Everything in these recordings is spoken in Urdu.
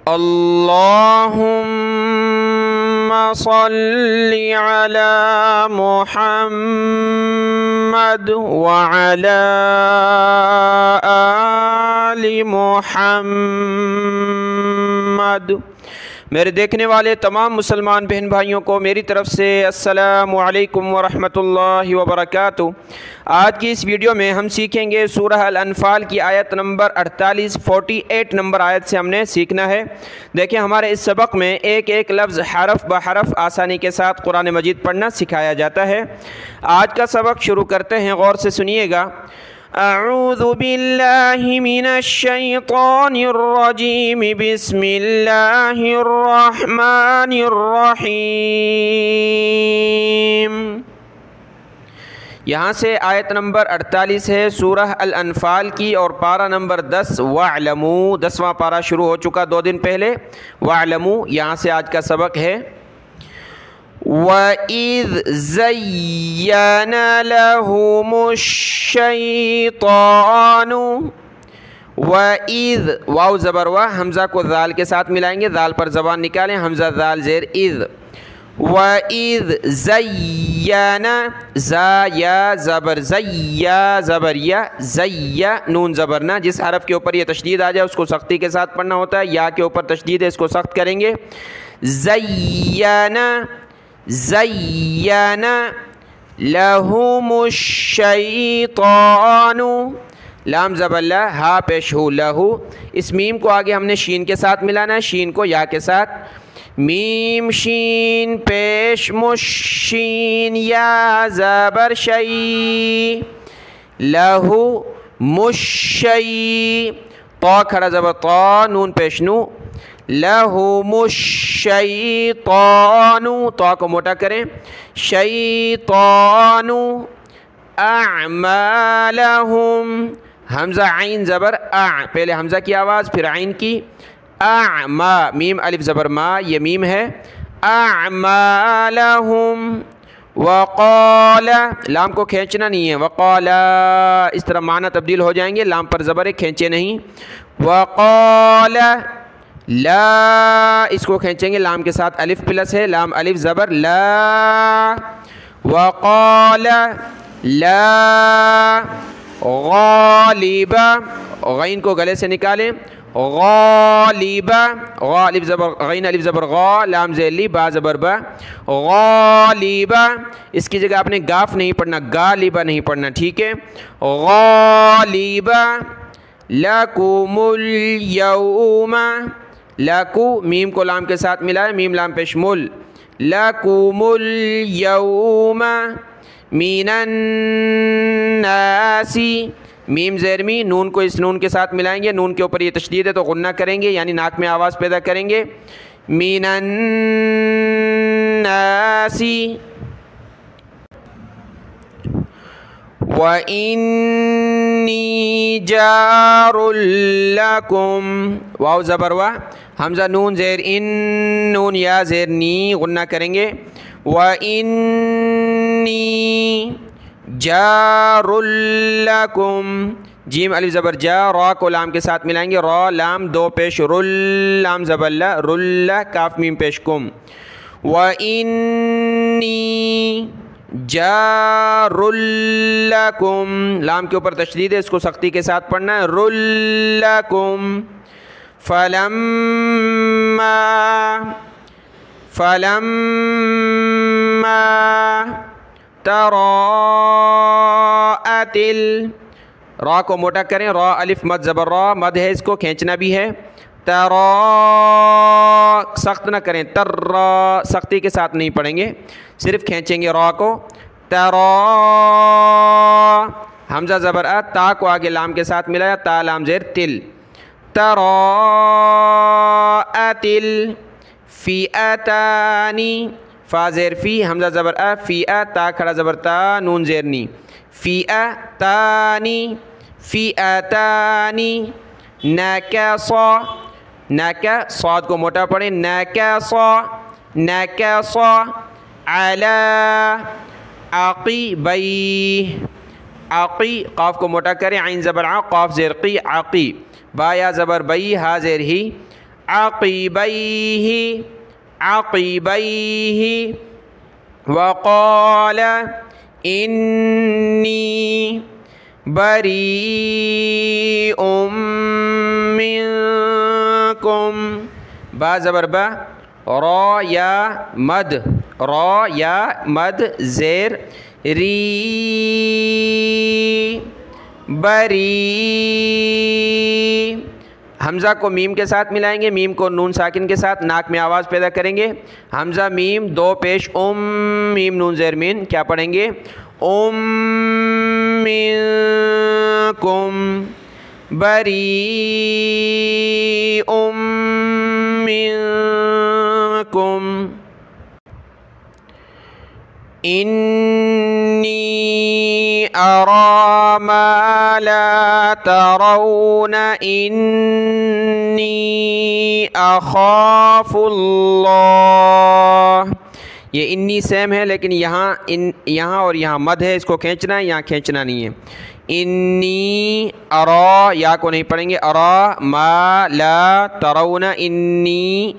اللہم صلی علی محمد وعلی آل محمد۔ میرے دیکھنے والے تمام مسلمان بہن بھائیوں کو میری طرف سے السلام علیکم ورحمۃ اللہ وبرکاتہ۔ آج کی اس ویڈیو میں ہم سیکھیں گے سورہ الانفال کی آیت نمبر 48 نمبر آیت سے ہم نے سیکھنا ہے۔ دیکھیں ہمارے اس سبق میں ایک ایک لفظ حرف بحرف آسانی کے ساتھ قرآن مجید پڑھنا سکھایا جاتا ہے۔ آج کا سبق شروع کرتے ہیں، غور سے سنیے گا۔ اعوذ باللہ من الشیطان الرجیم، بسم اللہ الرحمن الرحیم۔ یہاں سے آیت نمبر 48 ہے سورہ الانفال کی، اور پارہ نمبر 10 وَاعْلَمُوا، 10واں پارہ شروع ہو چکا 2 دن پہلے۔ وَاعْلَمُوا یہاں سے آج کا سبق ہے۔ وَإِذْ زَيَّنَ لَهُمُ الشَّيْطَانُ، وَإِذْ واو زبر وا، حمزہ کو ذال کے ساتھ ملائیں گے، ذال پر زبان نکالیں، حمزہ ذال زیر اذ۔ وَإِذْ زَيَّنَ، زا یا زبر زیا زبر یا، زیا نون زبر نا، جس حرف کے اوپر یہ تشدید آ جائے اس کو سختی کے ساتھ پڑھنا ہوتا ہے۔ یا کے اوپر تشدید ہے، اس کو سخت کریں گے۔ زینا، زینا لہم الشیطان، لام زبر لا، ہا پیش ہو، لہو، اس میم کو آگے ہم نے شین کے ساتھ ملانا ہے، شین کو یا کے ساتھ، میم شین پیش مشین، یا زبر شی، لہو مشی، طا کھڑا زبر طا، نون پیش نو، لہم الشیطان، طا کو موٹا کریں، شیطان اعمالہم، حمزہ عین زبر پہلے حمزہ کی آواز پھر عین کی، اعما، میم الف زبر ما، یہ میم ہے، اعمالہم، وقال، لام کو کھینچنا نہیں ہے، وقال اس طرح معنی تبدیل ہو جائیں گے، لام پر زبر ہے، کھینچے نہیں، وقال لا، اس کو کھینچیں گے، لام کے ساتھ الف پلس ہے، لام الف زبر لا، وقال لا غالبا، غین کو گلے سے نکالیں، غالبا، غا الف زبر، غین الف زبر غا، لام ذیلی، با زبر با، غالبا، اس کی جگہ آپ نے گاف نہیں پڑھنا، غالبا نہیں پڑھنا، ٹھیک ہے۔ غالبا لکم الیوم، لکو، میم کو لام کے ساتھ ملائے، میم لام پیش مل، لکم الیوم من الناس، میم زیرمی، نون کو اس نون کے ساتھ ملائیں گے، نون کے اوپر یہ تشدید ہے تو غنہ کریں گے، یعنی ناک میں آواز پیدا کریں گے، من الناس، وَإِنِّي جَارٌ لَكُمْ، واو زبر وا، حمزہ نون زیر ان، نون یا زیر نی، غنہ کریں گے، وَإِنِّي جَارٌ لَكُمْ، جیم الف زبر جا، را کو لام کے ساتھ ملائیں گے، را لام دو پیش رل، لام زبر لا، رل کاف میم پیش کم، وَإِنِّي جار لکم، لام کے اوپر تشدید ہے، اس کو سختی کے ساتھ پڑھنا ہے، رلکم، فلما تراءت، را کو موٹا کریں، را الف مد زبر را، مد ہے، اس کو کھینچنا بھی ہے، سخت نہ کریں، سختی کے ساتھ نہیں پڑھیں گے، صرف کھینچیں گے را کو، حمزہ زبر تا کو آگے لام کے ساتھ ملایا، تا لام زیر تل، تراءت الفئتان، فا زیر فی، حمزہ زبر فی'a، تا کھڑا زبر تا، نون زیر نی، فئتان، فئتان، نکصا، نکا، صاد کو موٹا پڑھیں، نکصا، نکصا، علی عقبی، عقی، قاف کو موٹا کریں، عین زبر ع، قاف زیر قی، عقی، با یا زبر بئی، ہا زیر ہی، عقبیہ عقبیہ وقال انی بریء منکم با زبر با را یا مد زیر ری بری حمزہ کو میم کے ساتھ ملائیں گے، میم کو نون ساکن کے ساتھ ناک میں آواز پیدا کریں گے، حمزہ میم دو پیش میم نون زیر مین، کیا پڑھیں گے منکم بریء منکم انی ارى ما لا ترون انی اخاف اللہ. یہ انی سیم ہے لیکن یہاں اور یہاں مد ہے، اس کو کھینچنا ہے، یہاں کھینچنا نہیں ہے. انی ارى یا کو نہیں پڑھیں گے، ارى ما لا ترون انی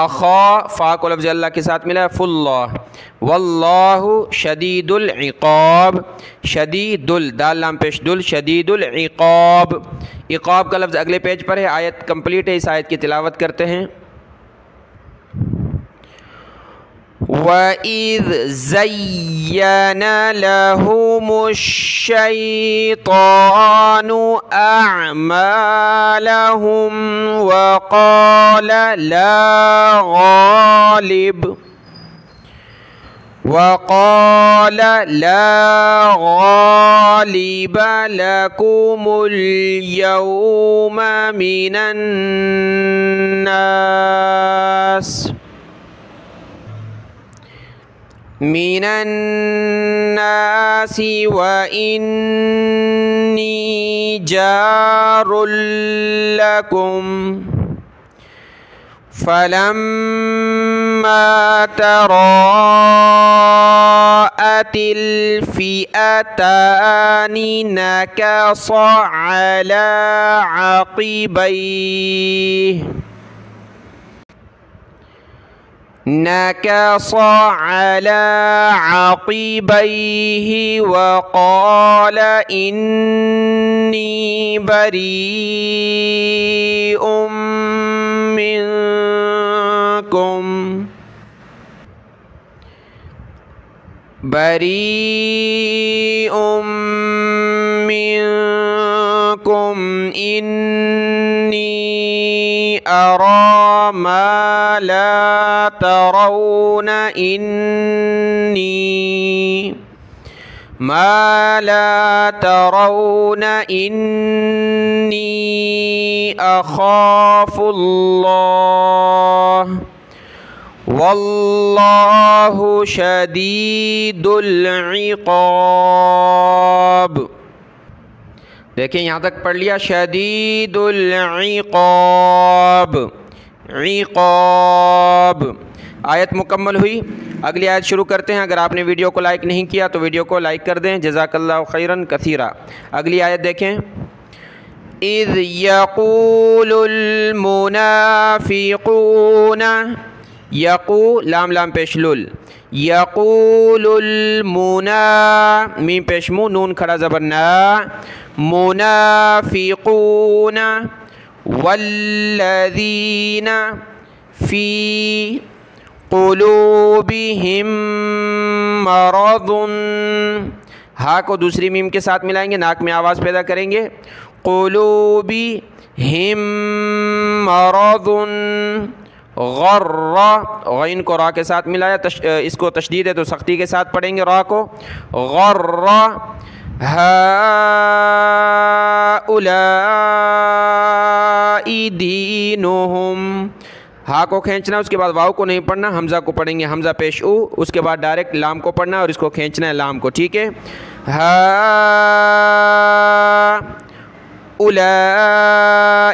اخا فا کو لفظ اللہ کے ساتھ ملا ف اللہ. واللہ شدید العقاب، شدید دال لام پیش دل شدید العقاب. عقاب کا لفظ اگلے پیج پر ہے، آیت کمپلیٹ ہے، اس آیت کی تلاوت کرتے ہیں. وَإِذْ زَيَّنَ لَهُمُ الشَّيْطَانُ أَعْمَالَهُمْ وَقَالَ لَا غَالِبَ لَكُمُ الْيَوْمَ مِنَ النَّاسِ وَإِنِّي جَارٌ لَكُمْ فَلَمَّا تَرَاءَتِ الْفِئَتَانِ نَكَصَ عَلَى عَقِبَيْهِ وَقَالَ إِنِّي بَرِيءٌ منكم إني أرى ما لا ترون إني أخاف الله واللہ شدید العقاب. دیکھیں یہاں تک پڑھ لیا شدید العقاب عقاب. آیت مکمل ہوئی. اگلی آیت شروع کرتے ہیں. اگر آپ نے ویڈیو کو لائک نہیں کیا تو ویڈیو کو لائک کر دیں، جزاک اللہ خیراً کثیرا. اگلی آیت دیکھیں. اذ یقول المنافقون یقو لام لام پیش لل یقول المنا میم پیش مو نون کھڑا زبر نا منافقون والذین فی قلوبہم مرض. ہا کو دوسری میم کے ساتھ ملائیں گے، ناک میں آواز پیدا کریں گے. قلوبہم مرض غر غین کو را کے ساتھ ملایا، اس کو تشدید ہے تو سختی کے ساتھ پڑھیں گے را کو. غر ہؤلاء دینہم. ہا کو کھینچنا، اس کے بعد واو کو نہیں پڑھنا، حمزہ کو پڑھیں گے، حمزہ پیش او، اس کے بعد ڈائریکٹ لام کو پڑھنا اور اس کو کھینچنا ہے لام کو. ٹھیک ہے. ہؤلاء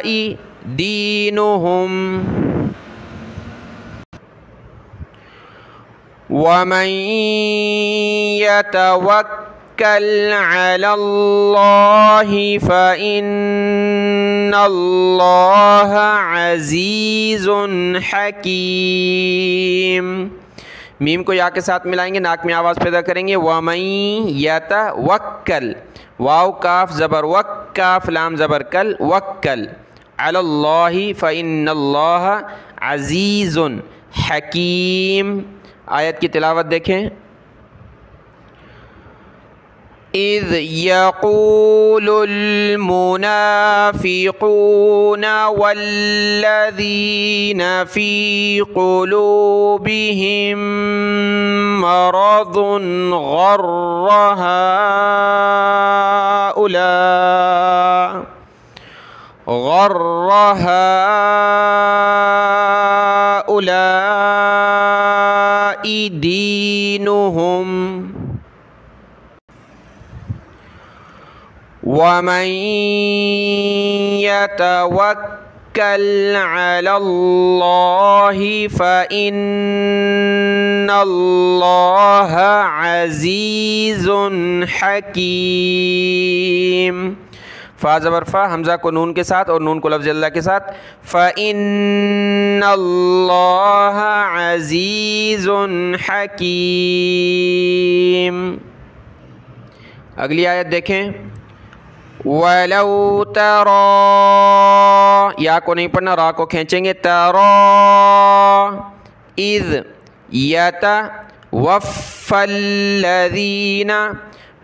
دینہم وَمَن علی اللہ فإن اللہ عزیز حکیم۔ میم کو یا کے ساتھ ملائیں گے، ناک میں آواز پیدا کریں گے، وَمَن یتوکل، واو کاف زبر وک، کاف لام زبر کل، وکل، علی اللہ فإن اللہ عزیز حکیم۔ آیت کی تلاوت دیکھیں۔ اذ یقول المنافقون والذین فی قلوبہم مرض غر هؤلاء دینہم وَمَن يَتَوَكَّلْ عَلَى اللَّهِ فَإِنَّ اللَّهَ عَزِيزٌ حَكِيمٌ۔ فا زبر فا، حمزہ کو نون کے ساتھ اور نون کو لفظ اللہ کے ساتھ، فَإِنَّ اللَّهَ عَزِيزٌ حَكِيمٌ۔ اگلی آیت دیکھیں۔ وَلَوْ تَرَى، یا کو نہیں پڑھنا، را کو کھینچیں گے، تَرَى اِذْ يَتَوَفَّى الَّذِينَ،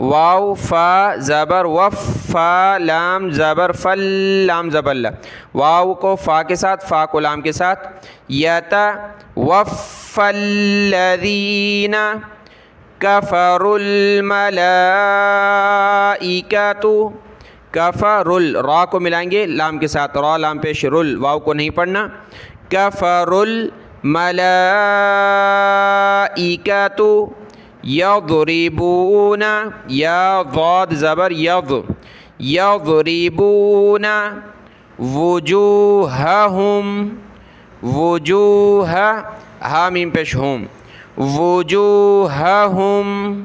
واو فا زبر وف، فا لام زبر فل، لام زبر ل، واو کو فا کے ساتھ، فا کو لام کے ساتھ، يَتَوَفَّى الَّذِينَ كَفَرُوا الْمَلَائِكَةُ، کفرل، را کو ملائیں گے لام کے ساتھ، را لام پیش رل، واو کو نہیں پڑھنا، کفرل ملائکۃ یضربون، یا ضاد زبر یض، یضربون وجوہہم، وجوہ ہا میم پیش ہم، وجوہہم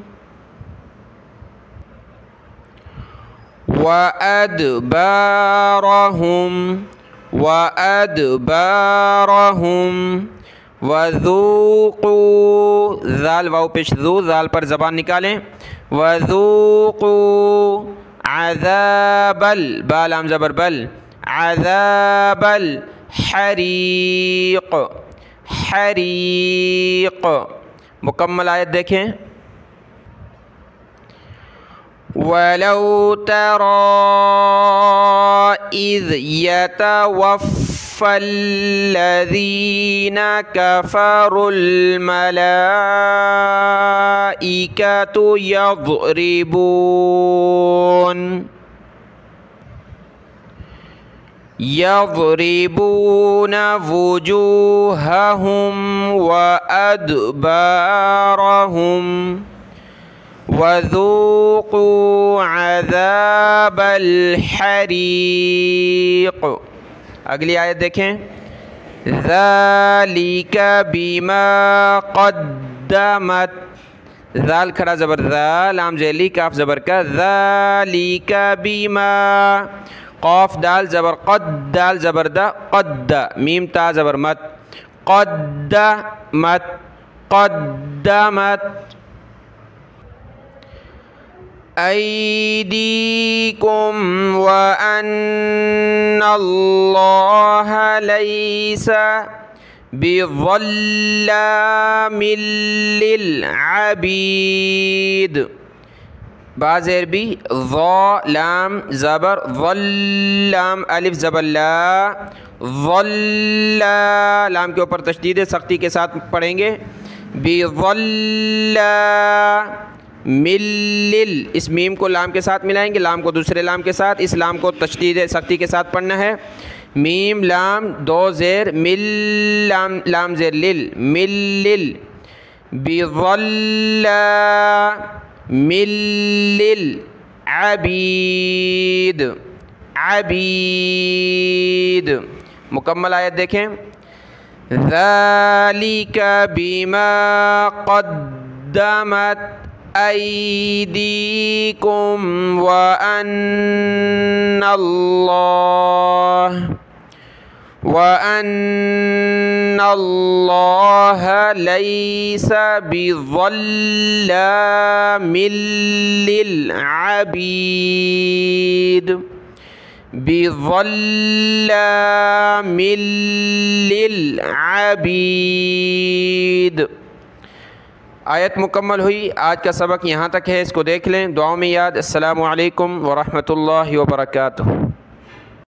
وَأَدْبَارَهُمْ، وَأَدْبَارَهُمْ وَذُوقُوا، ذال واو پیش ذو، ذال پر زبان نکالیں، وَذُوقُوا عَذَابَ با لام زبر بل، عَذَابَ الْحَرِيقِ، حریق۔ مکمل آیت دیکھیں۔ وَلَوْ تَرَى إِذْ يَتَوَفَّى الَّذِينَ كَفَرُوا الْمَلَائِكَةُ يَضْرِبُونَ وُجُوهَهُمْ وَأَدْبَارَهُمْ وَذُوقُوا عَذَابَ الْحَرِيقِ۔ اگلی آیت دیکھیں۔ ذَلِكَ بِمَا قَدَّمَتْ، ذال کھڑا زبر ذا، لام ذیلی، کاف زبر کا، ذَلِكَ بِمَا، قاف دال زبر قد، دال زبر دا، قد، میم تا زبر مت، قدمت، قدمت أيديكم وأن الله ليس بظلام للعبيد۔ بعض عربی ضا لام زبر ظلام، الف زبر لا، ظلا لام کے اوپر تشدید سختی کے ساتھ پڑھیں گے، بظلام ملل، اس میم کو لام کے ساتھ ملائیں گے، لام کو دوسرے لام کے ساتھ، اس لام کو تشدید سختی کے ساتھ پڑھنا ہے، میم لام دو زیر، مل لام زیر لل، ملل، بظلام للعبید، عبید۔ مکمل آیت دیکھیں۔ ذَلِكَ بِمَا قَدَّمَتْ أيديكم وأن الله ليس بظلام للعبید۔ آیت مکمل ہوئی۔ آج کا سبق یہاں تک ہے، اس کو دیکھ لیں، دعاؤں میں یاد۔ السلام علیکم ورحمۃ اللہ وبرکاتہ۔